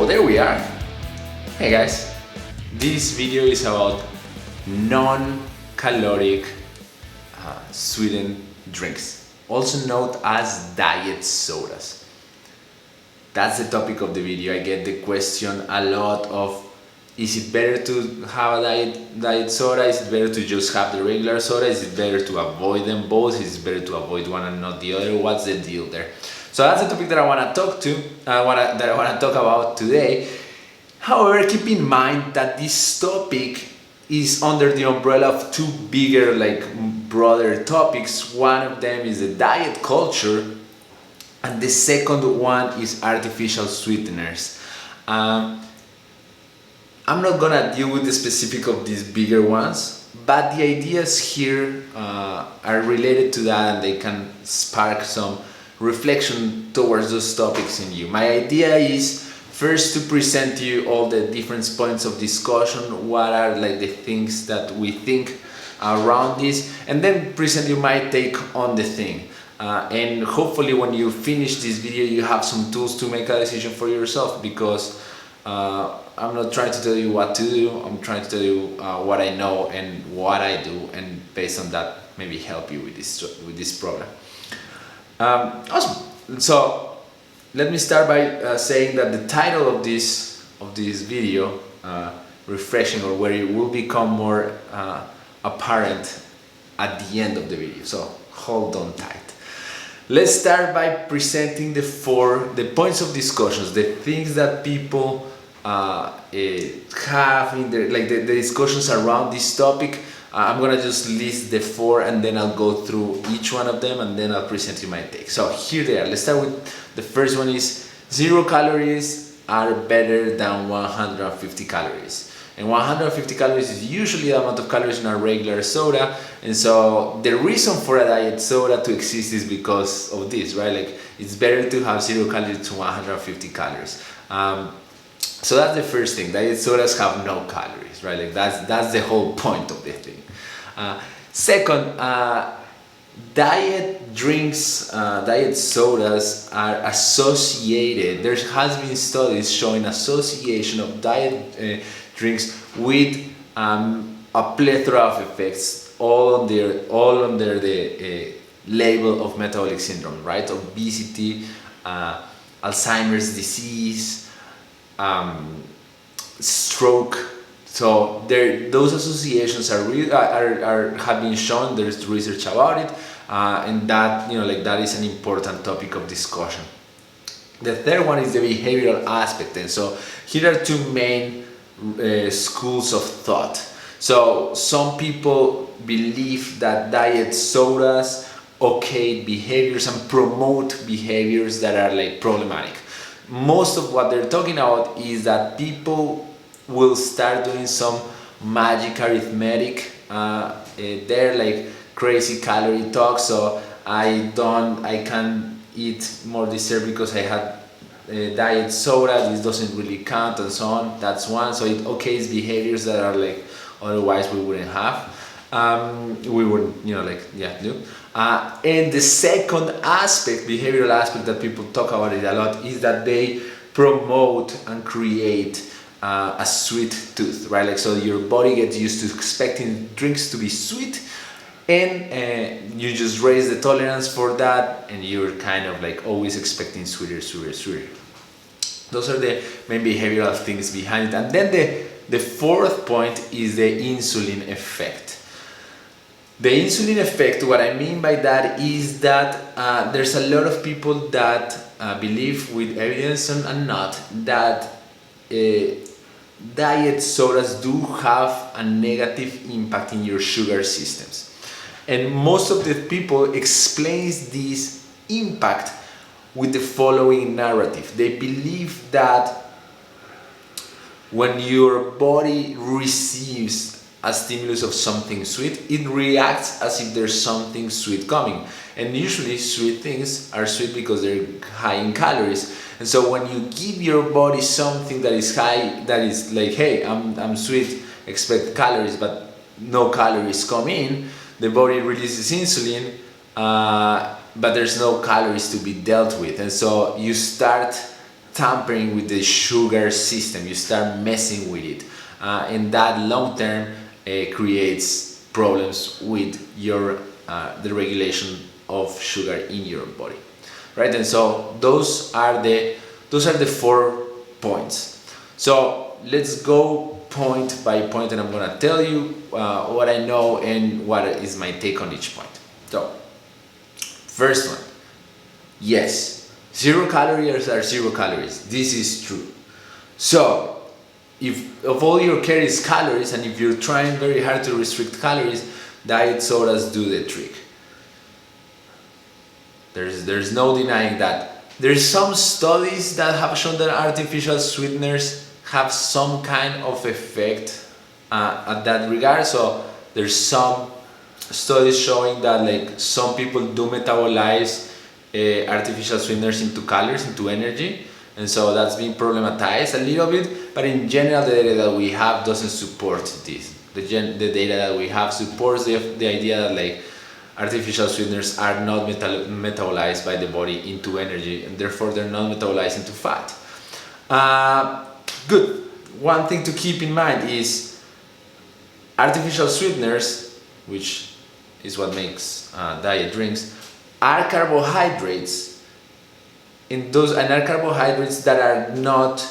there we are. Hey guys, this video is about non-caloric sweetened drinks, also known as diet sodas. That's the topic of the video. I get the question a lot of, is it better to have a diet soda? Is it better to just have the regular soda? Is it better to avoid them both? Is it better to avoid one and not the other? What's the deal there? So that's the topic that I want to talk about today. However, keep in mind that this topic is under the umbrella of two bigger, broader topics. One of them is the diet culture, and the second one is artificial sweeteners. I'm not gonna deal with the specific of these bigger ones, but the ideas here are related to that, and they can spark some reflection towards those topics in you. My idea is first to present to you all the different points of discussion, what are the things that we think around this, and then present you my take on the thing. And hopefully when you finish this video you have some tools to make a decision for yourself, because I'm not trying to tell you what to do, I'm trying to tell you what I know and what I do, and based on that maybe help you with this problem. Awesome. So let me start by saying that the title of this video, refreshing, or where it will become more apparent at the end of the video, so hold on tight. Let's start by presenting the points of discussions, the things that people have in their, the discussions around this topic. I'm gonna just list the 4 and then I'll go through each one of them and then I'll present you my take. So here they are. Let's start with the first one. Is 0 calories are better than 150 calories. And 150 calories is usually the amount of calories in a regular soda, and so the reason for a diet soda to exist is because of this, right? It's better to have 0 calories to 150 calories. So that's the first thing. Diet sodas have no calories, right? That's the whole point of the thing. Second, diet drinks, diet sodas are associated. There has been studies showing association of diet drinks with a plethora of effects, all under the label of metabolic syndrome, right? Obesity, Alzheimer's disease, stroke. So those associations have been shown. There's research about it, and that that is an important topic of discussion. The third one is the behavioral aspect, and so here are two main schools of thought. So some people believe that diet sodas okay behaviors and promote behaviors that are problematic. Most of what they're talking about is that people will start doing some magic arithmetic. They're crazy calorie talk. So I can eat more dessert because I had diet soda. This doesn't really count, and so on. That's one. So it okays behaviors that are otherwise we wouldn't have. We wouldn't do. And the second aspect, behavioral aspect, that people talk about it a lot is that they promote and create a sweet tooth, right? So your body gets used to expecting drinks to be sweet, and you just raise the tolerance for that, and you're kind of always expecting sweeter. Those are the main behavioral things behind it. And then the fourth point is the insulin effect. The insulin effect, what I mean by that is that there's a lot of people that believe, with evidence and not, that diet sodas do have a negative impact in your sugar systems. And most of the people explains this impact with the following narrative. They believe that when your body receives a stimulus of something sweet, it reacts as if there's something sweet coming. And usually sweet things are sweet because they're high in calories. And so when you give your body something that is high, that is hey, I'm sweet, expect calories, but no calories come in, the body releases insulin, but there's no calories to be dealt with. And so you start tampering with the sugar system, you start messing with it, and that long term creates problems with your the regulation of sugar in your body, right? And so those are the 4 points. So let's go point by point, and I'm gonna tell you what I know and what is my take on each point. So first one, yes, 0 calories are 0 calories. This is true. So if of all your care is calories, and if you're trying very hard to restrict calories, diet sodas do the trick. There's no denying that. There's some studies that have shown that artificial sweeteners have some kind of effect at that regard. So there's some studies showing that like some people do metabolize artificial sweeteners into calories, into energy, and so that's been problematized a little bit. But in general, the data that we have doesn't support this. The data that we have supports the idea that like artificial sweeteners are not metabolized by the body into energy, and therefore they're not metabolized into fat. Good. One thing to keep in mind is artificial sweeteners, which is what makes diet drinks, are carbohydrates, and are carbohydrates that are not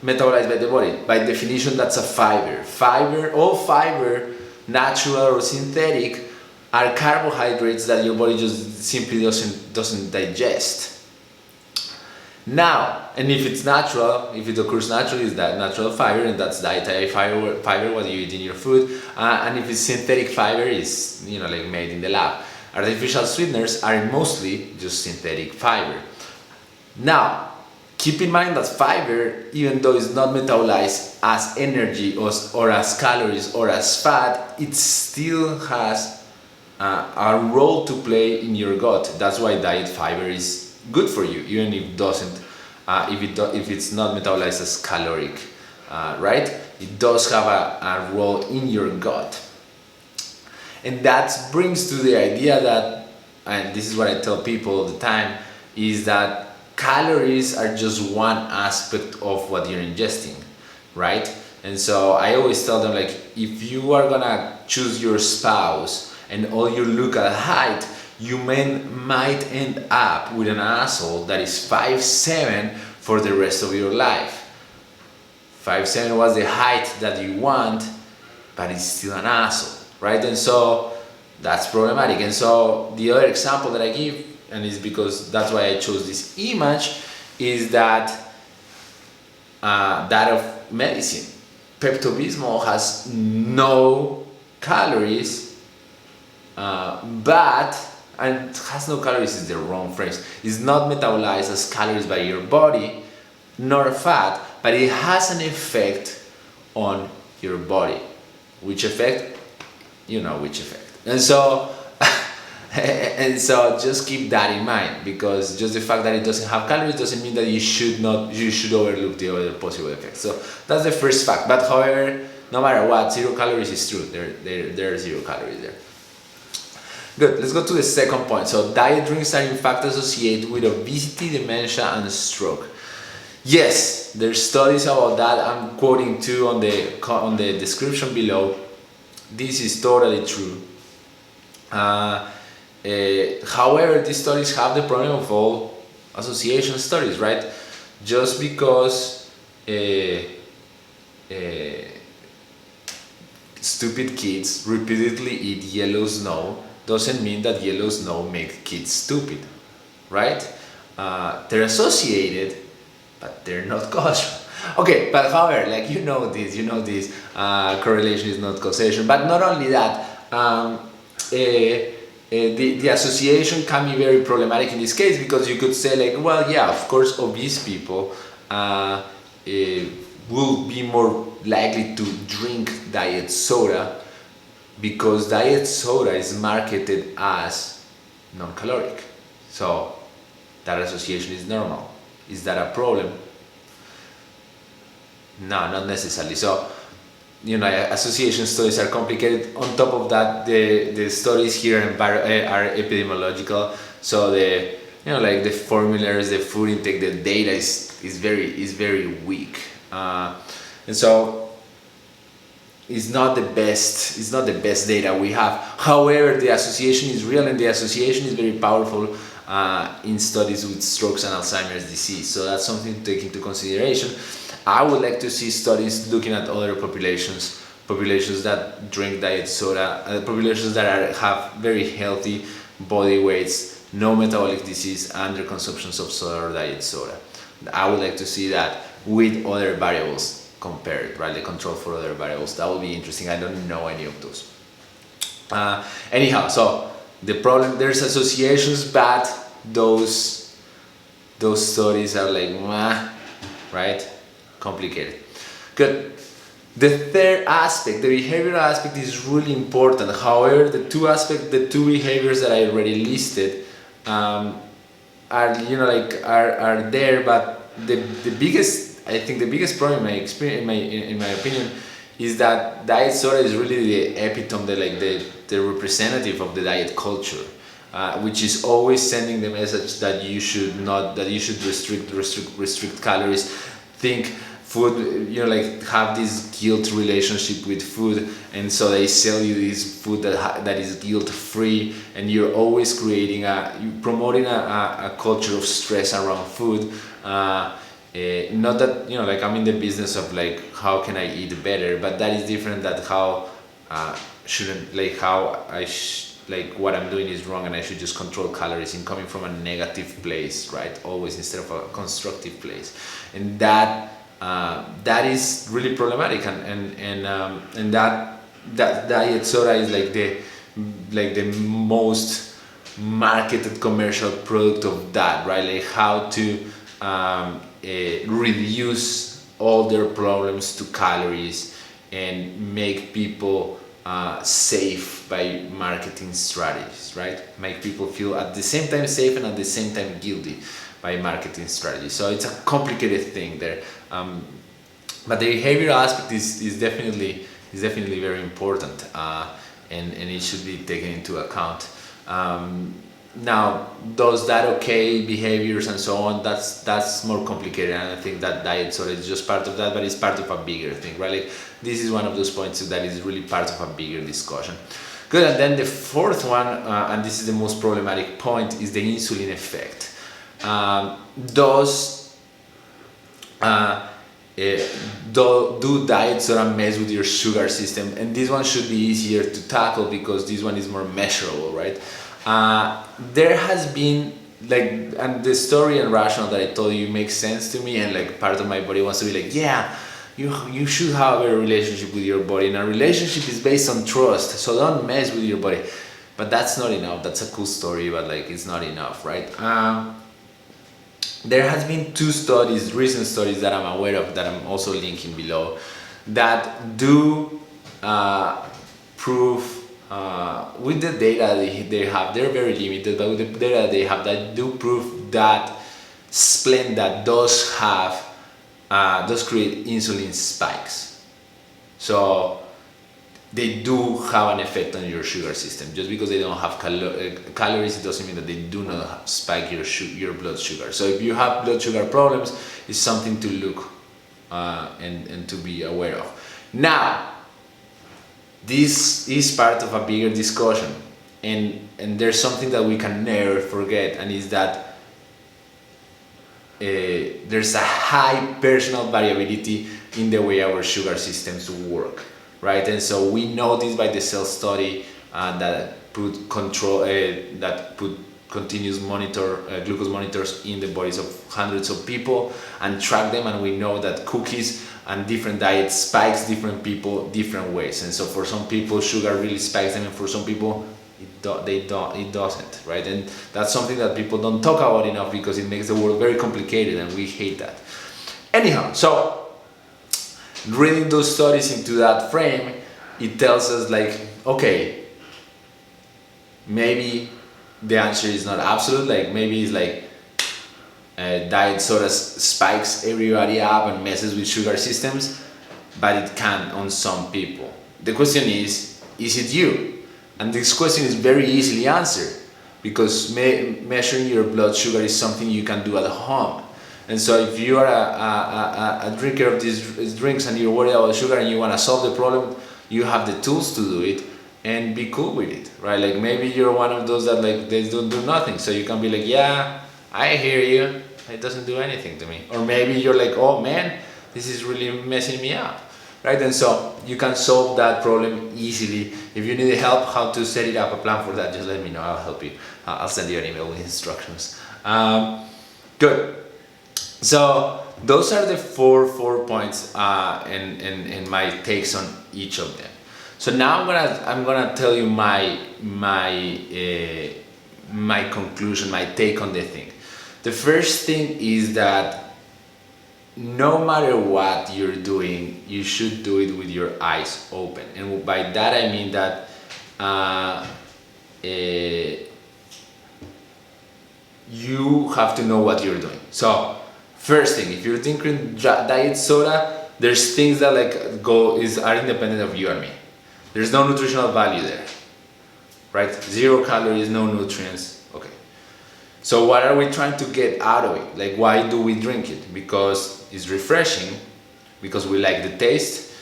metabolized by the body. By definition, that's a fiber. All fiber, natural or synthetic, are carbohydrates that your body just simply doesn't digest. Now, and if it's natural, if it occurs naturally, it's that natural fiber, and that's dietary fiber, what you eat in your food. And if it's synthetic fiber, it's like made in the lab. Artificial sweeteners are mostly just synthetic fiber. Now, keep in mind that fiber, even though it's not metabolized as energy or as calories or as fat, it still has a role to play in your gut. That's why diet fiber is good for you, even if it doesn't, if it's not metabolized as caloric, right? It does have a role in your gut. And that brings to the idea that, and this is what I tell people all the time, is that calories are just one aspect of what you're ingesting, right? And so I always tell them, like, if you are gonna choose your spouse and all you look at height, you might end up with an asshole that is 5'7" for the rest of your life. 5'7" was the height that you want, but it's still an asshole, right? And so that's problematic. And so the other example that I give, and it's because that's why I chose this image, is that that of medicine. Pepto-Bismol has no calories, and has no calories is the wrong phrase. It's not metabolized as calories by your body, nor fat, but it has an effect on your body. Which effect? You know which effect. And so just keep that in mind, because just the fact that it doesn't have calories doesn't mean that you should overlook the other possible effects. So that's the first fact. But however, no matter what, 0 calories is true. There are 0 calories there. Good, let's go to the second point. So diet drinks are in fact associated with obesity, dementia, and stroke. Yes, there's studies about that. I'm quoting two on the description below. This is totally true. However, these studies have the problem of all association studies, right? Just because stupid kids repeatedly eat yellow snow doesn't mean that yellow snow makes kids stupid, right? They're associated, but they're not causal. Okay, but however, like you know this, correlation is not causation. But not only that, the association can be very problematic in this case, because you could say like, well, yeah, of course, obese people will be more likely to drink diet soda, because diet soda is marketed as non-caloric. So that association is normal. Is that a problem? No, not necessarily. So, association studies are complicated. On top of that, the studies here are epidemiological. So the formulas, the food intake, the data is is very weak, and so it's not the best data we have. However, the association is real, and the association is very powerful in studies with strokes and Alzheimer's disease. So that's something to take into consideration. I would like to see studies looking at other populations that drink diet soda, populations that have very healthy body weights, no metabolic disease, and their consumptions of soda or diet soda. I would like to see that with other variables compared, right? The control for other variables. That would be interesting. I don't know any of those. Anyhow, so the problem, there's associations, but those studies are like, right? Complicated. Good. The third aspect, the behavioral aspect, is really important. However, the two behaviors that I already listed are there, but the biggest, I think the biggest problem in my opinion, is that diet soda is really the epitome, the representative of the diet culture, which is always sending the message that you should restrict calories, think food, have this guilt relationship with food, and so they sell you this food that is guilt-free, and you're always promoting a culture of stress around food. Not that I'm in the business of how can I eat better, but that is different than how what I'm doing is wrong and I should just control calories, and coming from a negative place, right? Always, instead of a constructive place, and that is really problematic, and that diet soda is the most marketed commercial product of that, right? How to reduce all their problems to calories and make people safe by marketing strategies, right? Make people feel at the same time safe and at the same time guilty by marketing strategies. So it's a complicated thing there, but the behavioral aspect is definitely very important, and it should be taken into account. Now, does that behaviors and so on, that's more complicated, and I think that diet soda is just part of that, but it's part of a bigger thing, right? This is one of those points that is really part of a bigger discussion. Good. And then the fourth one, and this is the most problematic point, is the insulin effect. Do diet soda mess with your sugar system? And this one should be easier to tackle because this one is more measurable, right? There has been and the story and rationale that I told you makes sense to me, and part of my body wants to be yeah, you should have a relationship with your body, and a relationship is based on trust, so don't mess with your body. But that's not enough. That's a cool story, but it's not enough, right? There has been two recent studies that I'm aware of, that I'm also linking below, that do prove, with the data they have, they're very limited, but with the data they have, that do prove that Splenda does create insulin spikes. So they do have an effect on your sugar system. Just because they don't have calories, it doesn't mean that they do not spike your blood sugar. So if you have blood sugar problems, it's something to look and to be aware of. Now, this is part of a bigger discussion, and there's something that we can never forget, and is that there's a high personal variability in the way our sugar systems work, right? And so we know this by the cell study that put continuous glucose monitors in the bodies of hundreds of people and track them, and we know that cookies and different diets spikes different people different ways. And so for some people sugar really spikes them, and for some people it doesn't, right? And that's something that people don't talk about enough, because it makes the world very complicated, and we hate that. Anyhow, so reading those studies into that frame, it tells us okay, maybe the answer is not absolute, maybe it's diet soda spikes everybody up and messes with sugar systems, but it can on some people. The question is it you? And this question is very easily answered, because measuring your blood sugar is something you can do at home. And so if you are a drinker of these drinks and you're worried about sugar and you want to solve the problem, you have the tools to do it, and be cool with it, right? Like maybe you're one of those that like they don't do nothing, so you can be like, yeah, I hear you, it doesn't do anything to me. Or maybe you're like, oh man, this is really messing me up, right? And so you can solve that problem easily. If you need help how to set it up, a plan for that, just let me know, I'll help you. I'll send you an email with instructions. Good. So those are the four points and my takes on each of them. So now I'm gonna tell you my conclusion, my take on the thing. The first thing is that no matter what you're doing, you should do it with your eyes open. And by that I mean that you have to know what you're doing. So first thing, if you're drinking diet soda, there's things that like are independent of you and me. There's no nutritional value there, right? 0 calories, no nutrients. Okay. So what are we trying to get out of it? Like, why do we drink it? Because it's refreshing, because we like the taste,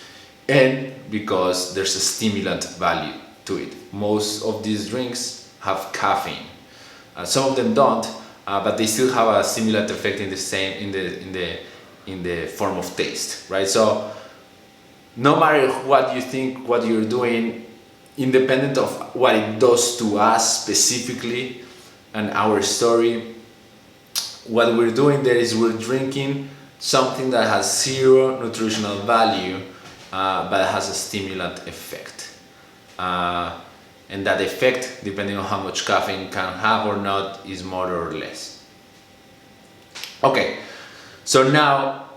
and because there's a stimulant value to it. Most of these drinks have caffeine. Some of them don't, but they still have a stimulant effect in the form of taste, right? So no matter what you think, what you're doing, independent of what it does to us specifically and our story, what we're doing there is we're drinking something that has 0 nutritional value, but has a stimulant effect. And that effect, depending on how much caffeine can have or not, is more or less. Okay, so now,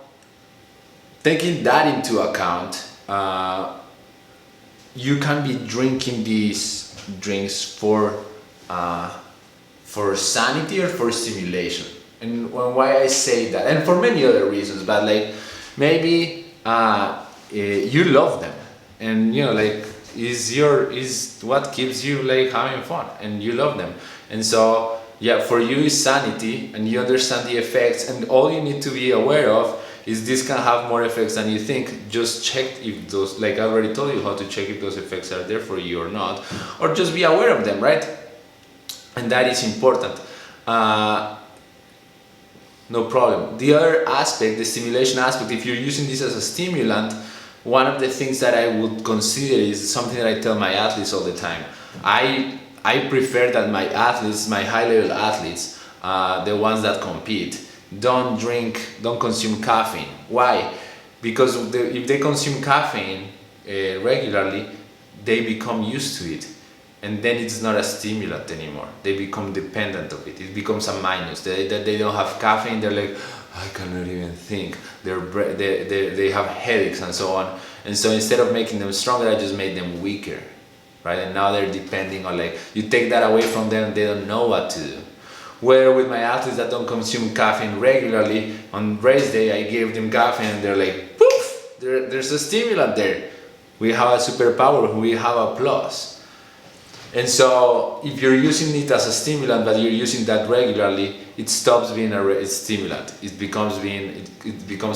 taking that into account, you can be drinking these drinks for sanity or for stimulation. And why I say that, and for many other reasons, but like maybe you love them, and you know, like is what keeps you like having fun, and you love them, and so yeah, for you is sanity, and you understand the effects, and all you need to be aware of is this can have more effects than you think. Just check if those, like I already told you how to check if those effects are there for you or not, or just be aware of them, right? And that is important. No problem. The other aspect, the stimulation aspect, if you're using this as a stimulant, one of the things that I would consider is something that I tell my athletes all the time. I prefer that my athletes, my high-level athletes, the ones that compete, don't consume caffeine. Why? Because if they consume caffeine regularly, they become used to it, and then it's not a stimulant anymore. They become dependent of it. It becomes a minus. They don't have caffeine, they're like, I cannot even think. They have headaches and so on. And so instead of making them stronger, I just made them weaker, right? And now they're depending on, like, you take that away from them, they don't know what to do. Where with my athletes that don't consume caffeine regularly, on race day I gave them caffeine and they're like, poof, there's a stimulant there. We have a superpower, we have a plus. And so if you're using it as a stimulant, but you're using that regularly, it stops being a stimulant. It becomes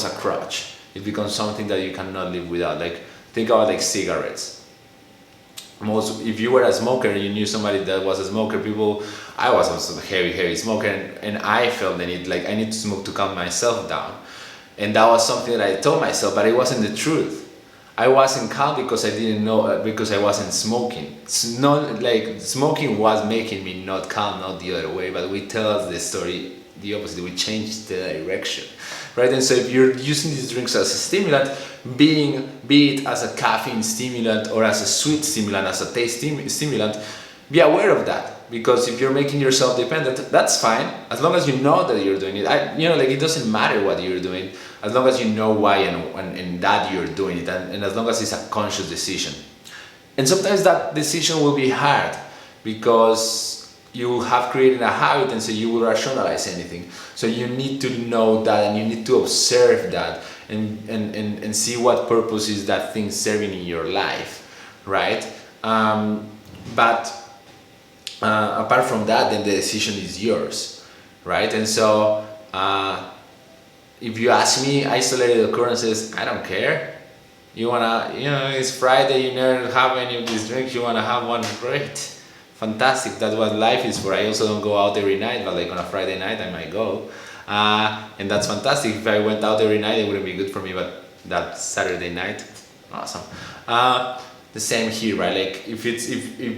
a crutch. It becomes something that you cannot live without. Like, think about like cigarettes. If you were a smoker and you knew somebody that was a smoker, I was also a heavy smoker, and I felt the need, like I need to smoke to calm myself down. And that was something that I told myself, but it wasn't the truth. I wasn't calm because I didn't know, because I wasn't smoking. It's not like smoking was making me not calm, not the other way, but we tell us the story the opposite. We change the direction, right? And so if you're using these drinks as a stimulant, be it as a caffeine stimulant or as a sweet stimulant, as a taste stimulant, be aware of that. Because if you're making yourself dependent, that's fine, as long as you know that you're doing it. Like it doesn't matter what you're doing, as long as you know why and that you're doing it, and as long as it's a conscious decision. And sometimes that decision will be hard because you have created a habit, and so you will rationalize anything. So you need to know that, and you need to observe that, and see what purpose is that thing serving in your life, right? But apart from that, then the decision is yours, right? And so if you ask me, isolated occurrences, I don't care. You wanna, it's Friday, you never have any of these drinks, you wanna have one, great, fantastic. That's what life is for. I also don't go out every night, but like on a Friday night, I might go, and that's fantastic. If I went out every night, it wouldn't be good for me. But that Saturday night, awesome. The same here, right? Like if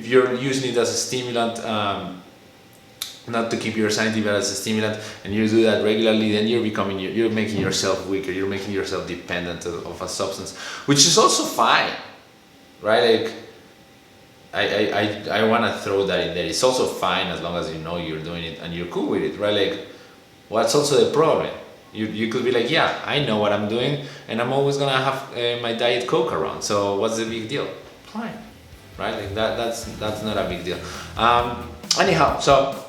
you're using it as a stimulant, not to keep your sanity, but as a stimulant, and you do that regularly, then you're making yourself weaker. You're making yourself dependent of a substance, which is also fine, right? Like I want to throw that in there. It's also fine as long as you know you're doing it and you're cool with it, right? Like, what's also the problem? You could be like, yeah, I know what I'm doing, and I'm always gonna have my Diet Coke around. So what's the big deal? Fine, right? Like that's not a big deal. Anyhow, so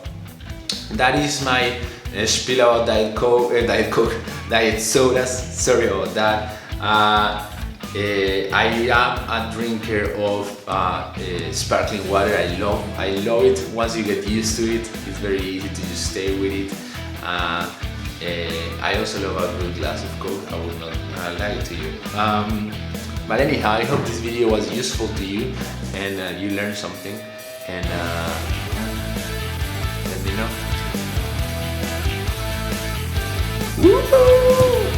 that is my spiel about diet sodas. Sorry about that. I am a drinker of sparkling water. I love it. Once you get used to it, it's very easy to just stay with it. I also love a good glass of Coke. I will not lie to you. But anyhow, I hope this video was useful to you and you learned something. And let me know. Woo-hoo!